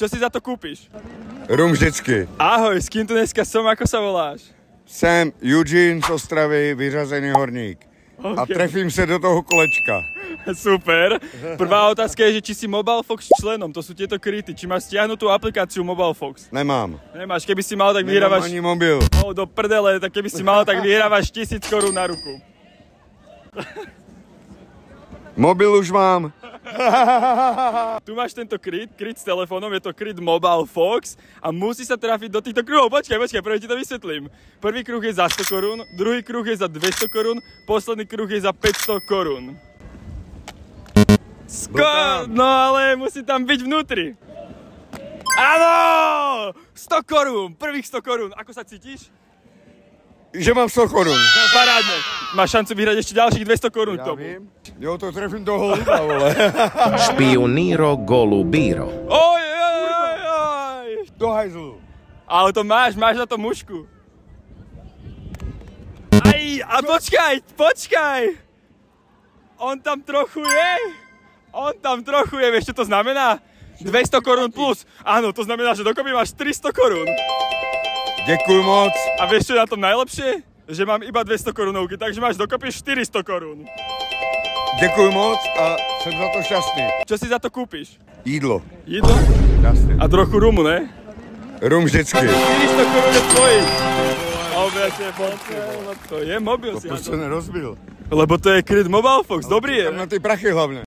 Čo si za to kúpiš? Rum vždycky. Ahoj, s kým tu dneska som, ako sa voláš? Jsem Eugene z Ostravy, vyřazený horník. Okay. A trefím se do toho kolečka. Super. Prvá otázka je, že či si Mobilefox členom, to sú tieto kryty. Či máš stiahnutú aplikáciu Mobilefox? Nemám. Nemáš, keby si mal, tak vyhrávaš... Nemám ani mobil. Do prdele, tak keby si mal, tak vyhrávaš 1000 korún na ruku. Mobil už mám. Tu máš tento kryt s telefónom, je to kryt Mobilefox a musí sa trafiť do týchto kruhov. Počkaj, prvé ti to vysvetlím. Prvý kruh je za 100 korún, druhý kruh je za 200 korún, posledný kruh je za 500 korún. No ale musí tam byť vnútri. Áno! 100 korún, prvých 100 korún. Ako sa cítiš? Že mám 100 korún. Parádne. Máš šancu vyhrať ešte ďalších 200 korún k tomu. Vím. Jo, to trefím do holuba, vole. Špioniro golubíro. Oj. Do hajzlu. Ale to máš na to mušku. Aj, a počkaj. On tam trochu je, vieš čo to znamená? 200 korún plus. Áno, to znamená, že dokopy máš 300 korún. Děkuju moc. A vieš čo je na tom najlepšie? Že mám iba 200 korunovky, takže máš dokopy 400 korún. Děkuju moc a jsem za to šťastný. Čo si za to kúpiš? Jídlo. Jídlo? Jasne. A trochu rumu, ne? Rum vždycky. 400 korún je tvojich. To je mobil si. Proč se nerozbil? Lebo to je kryt Mobilefox, dobrý je. Tam na ty prachy hlavne.